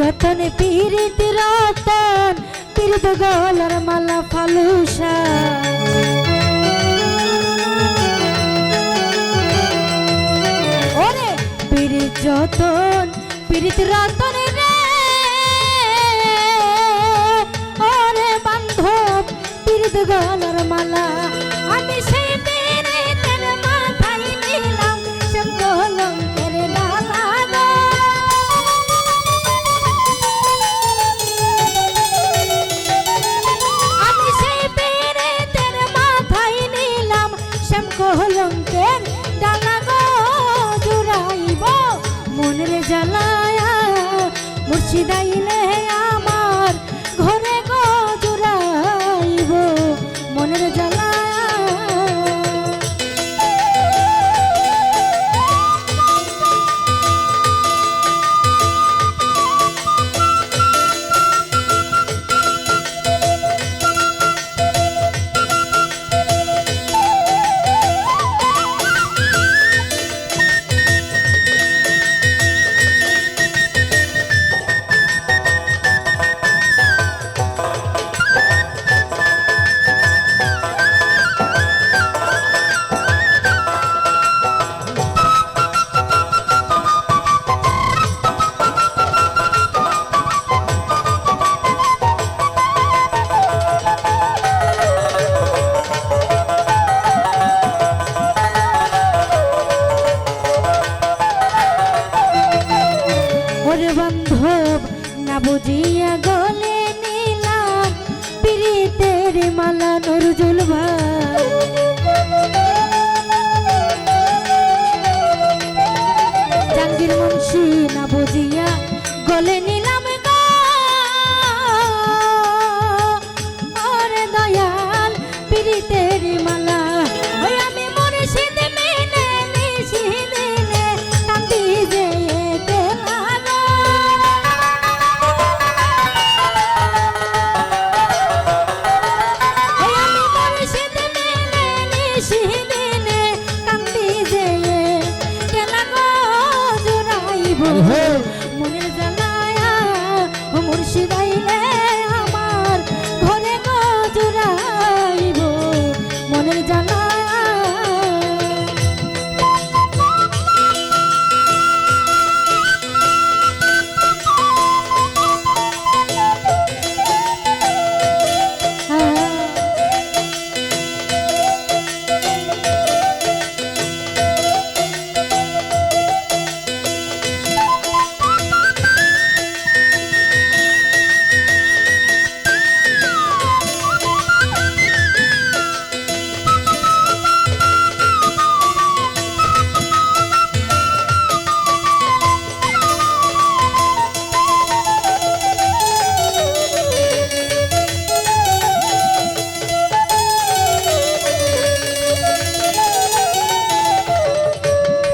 যতনে পীড়িত রতন পীড়িত গলার মালা ফালুসা ওরে পীড়িত যতন পীড়িত রতন রে ওরে বান্ধব পীড়িত গলার মালা আমি সেই পীড়িতের মাথায় নিলাম সব কলঙ্কের ডালা আমি সেই পীড়িতের মাথায় নিলাম সব কলঙ্কের ডালা গো জুড়াইব মনের জ্বালায়া মুর্শিদাইলে আমার ঘরে গো জুড়াইব মনের জ্বালায়া বান্ধব না বুঝিয়া গলে নিলাম পীড়িতের মালা নজরুল ভাই জাহাঙ্গীর মুন্সি না বুঝিয়া গলে নিলাম গো ওরে দয়াল পীড়িতের মালা ওই আমি মুর্শিদ মেনে নিশিদিনে কান্দি যে মনের জ্বালায়া মুর্শিদাইলে আমার ঘরে গো জুড়াইব মনের জ্বালায়া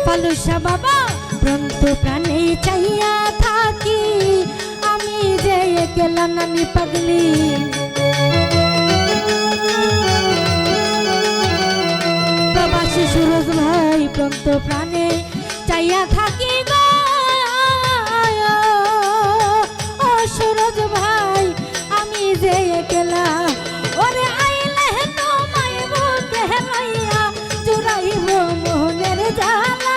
ফালুসা বাবা প্রন্ত প্রাণে চাইয়া থাকি আমি যে গেলাম আমি পাগলি প্রবাসী সুরজ ভাই প্রন্ত প্রাণে চাইয়া থাকি গো ও সুরজ ভাই আমি যে গেলাম ওরে আইলে তোমায় বুকে লইয়া জুড়াইব মোহনের জ্বালা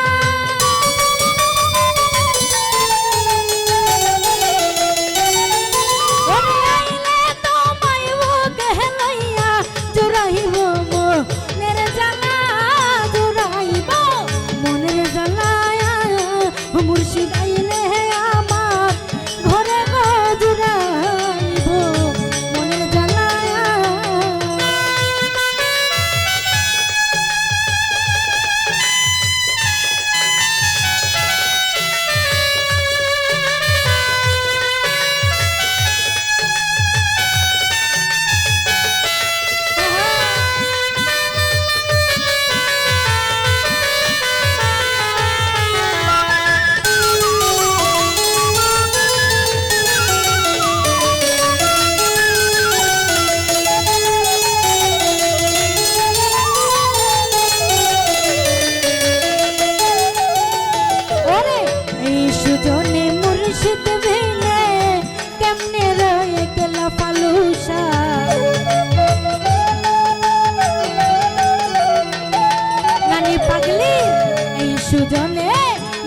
সুজনে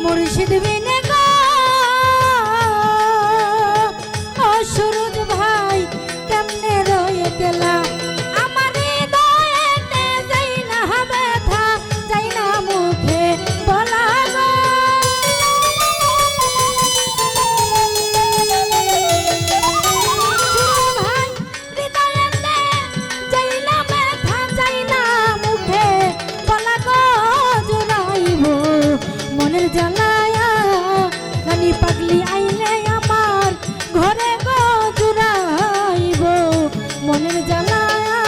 মুর্শিদ বিনে গো ও সুরজ ভাই কেমনে রয়ে গেলা আমার হৃদয়েতে যাই না ব্যথা যাই না মুখে বলা গো সুরজ ভাই হৃদয়েতে যাই না ব্যথা যাই না মুখে বলা গো জুড়াইব মনের জ্বালায়া রানী পাগলি আইলে আমার ঘরে গো জুড়াইব মনের জ্বালায়া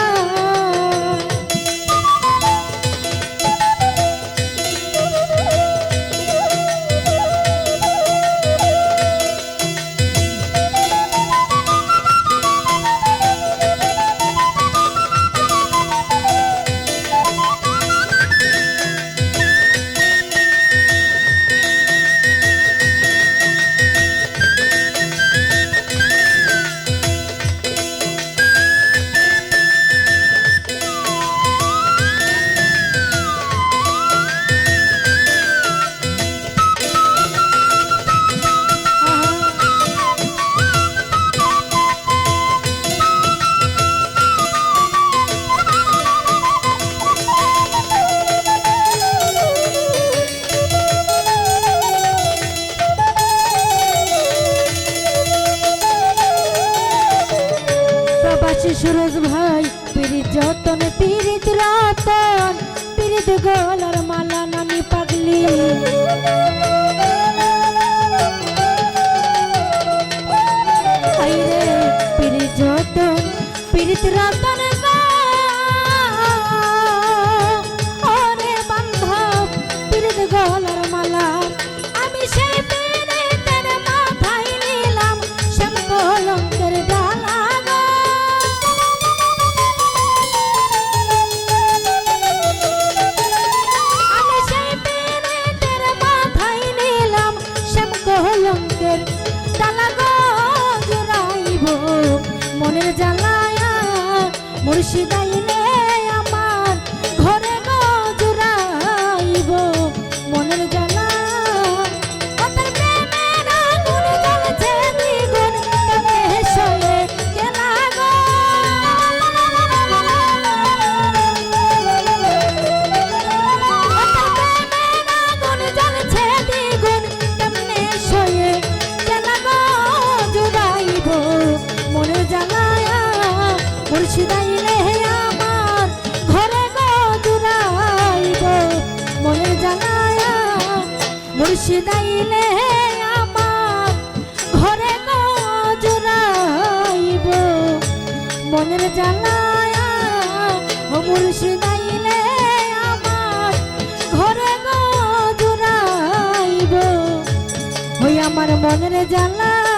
সুরজ ভাই পীড়িত যতন পীড়িত রতন পীড়িত গলার মালা নানি পাগলি হাইরে পীড়িত যতন পীড়িত রতন ওরে বান্ধব পীড়িত গলার মালা আমি সেই পীড়িতের মাথায় নিলাম শ্যাম কলঙ্কের ডালা কলঙ্কের ডালা গো জুড়াইব মনের জ্বালায়া মুর্শিদ আইলে আমার ঘরে গো জুড়াইব মনের জ্বালা ওদের প্রেমের আগুন জ্বলছে দ্বিগুণ কেমনে সয়ে গেলা গো ওদের প্রেমের আগুন জ্বলছে দ্বিগুণ সয়ে গেলা গো জুড়াইব মনের জ্বালায়া মুর্শিদ আইলে আমার ঘরে গো জুড়াইব মনের জ্বালায়া মুর্শিদ আইলে আমার ঘরে গো জুড়াইব মনের জ্বালায়া মুর্শিদ আইলে আমার ঘরে গো জুড়াইব ওই আমার মনের জ্বালা